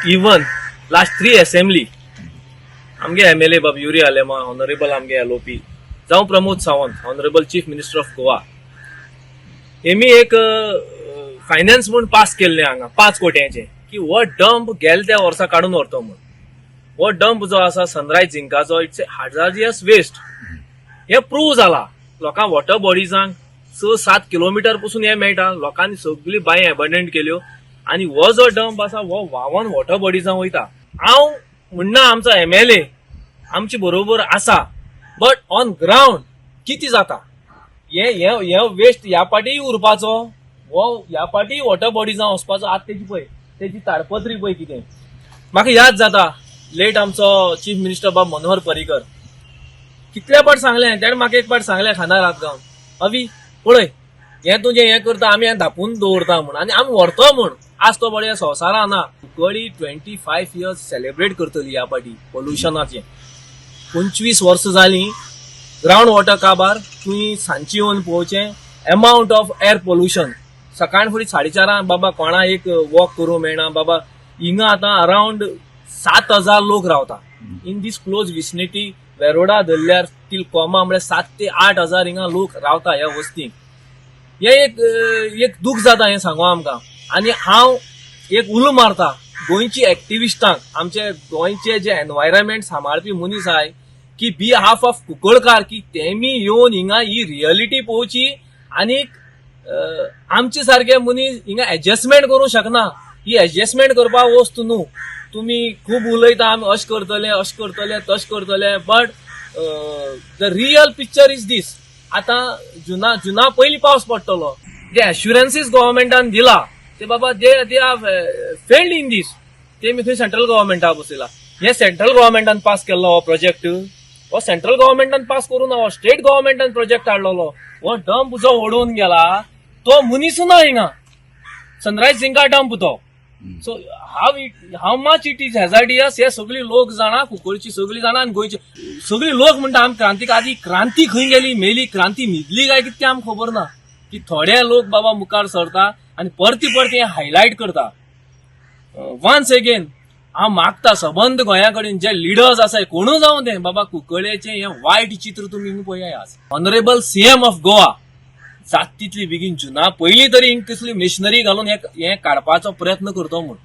even last 3 assembly आमगे MLA बाब Yuri Alemao honourable आमगे एलओपी जावं Pramod Sawant honourable chief minister of Goa हेमी एक फायनान्स म्हणून पास केल्ले हांगा 5 कोट्यांचे की हो डंप गेल त्या वर्सा काढून व्हरतो म्हणून हो डंप जो आसा सनरायज झिंकाचो इट्स ए हाजार्डियस वेस्ट हे प्रूव्ह जाला लोकांक वॉटर बॉडीजांक 6-7 किलोमीटर पासून हे मेळटा लोकांनी सगळी बांय अबंडंट केल्यो आणि हो जो डंप आसा हो व्हांवन वॉटर बॉडीजांक वयता हांव म्हणना आमचो एमएलए आमचे बरोबर आसा बट ऑन ग्राउंड किती जाता हे वेस्ट ह्या पाटी उरपाचो वो ह्या पाटी वॉटर बॉडीजांक वचपाचो आतां तेजी पळय तेजी ताडपत्री पळय कितें म्हाका याद जाता लेट आमचो चीफ मिनिस्टर बाब मनोहर पर्रीकर कितले फावट सांगलें तेणें म्हाका एक फावट सांगलें खानार हात घालून अवी पळय हें तुजें हें करता आमी हें धापून दवरता म्हूण आनी आमी व्हरतो म्हूण आज तो बडे संवसारान ना कुंकळी 25 इयर्स सेलिब्रेट करतली ह्या पाटी पोल्युशनाचें 25 वर्सां जालीं ग्रावंड वॉटर काबार तुमी सांजची येवन पळोवचें अमावंट ऑफ एअर पोल्युशन सकाळ फुडें 4:30 बाबा कोणा एक वॉक करूं मेळना बाबा हिंगा आतां अरावंड 7,000 लोक रावता इन दीस क्लोज विसिनिटी वेरोडा धरल्यार टील कोमा म्हळ्यार 7 ते 8,000 हिंगा लोक रावता ह्या वस्तीक हे एक दूख जाता हें सांगो आमकां आनी हांव एक उलो मारता गोंयची एक्टिविस्टांक आमचे गोंयचे जे एनवायरमेंट सांबाळपी मनीस आहाय की बी हाफ ऑफ कुंकळकार की तेमी येवन हिंगा ही रियलिटी पळोवची आनी आमचे सारखे मनीस हिंगा एडजस्टमेंट करूंक शकना ही एडजस्टमेंट करपाक वस्त न्हू तुमी खूब उलयता आमी अशें करतले तशें करतले but the real picture is this आतां जुना पयलीं पावस पडटलो जे एश्युरन्सीस गव्हर्मेंटान दिला ते बाबा दे आर फेल्ड इन दीस ते मी खंय सेंट्रल गव्हर्मेंटाक बसयला हे सेंट्रल गव्हर्मेंटान पास केल्लो हो प्रोजेक्ट हो सेंट्रल गव्हर्मेंटान पास करून हो स्टेट गव्हर्मेंटान प्रोजेक्ट हाडलेलो हो डंप जो ओडून गेला तो मनीस ना हिंगा सनरायज झिंका डंप तो so how much it is hazardous हे सगळी लोक जाणा कुंकळची सगळी जाणा आनी गोंयची सगळी लोक म्हणटा आमी क्रांतीकारी क्रांती खंय गेली मेली क्रांती न्हिदली काय कितें आमकां खबर ना की थोडे लोक बाबा मुखार सरता आनी परती हे हायलायट करता वन्स अगेन हांव मागता सबंद गोंया कडेन जे लिडर्स आसाय कोणू जावं ते बाबा कुंकळ्ळेचें हें वायट चित्र तुमी पळयात आज ऑनरेबल सीएम ऑफ गोवा जात तितली बेगीन जुना पयलीं तरी कसली मिशनरी घालून हें काडपाचो प्रयत्न करतो म्हूण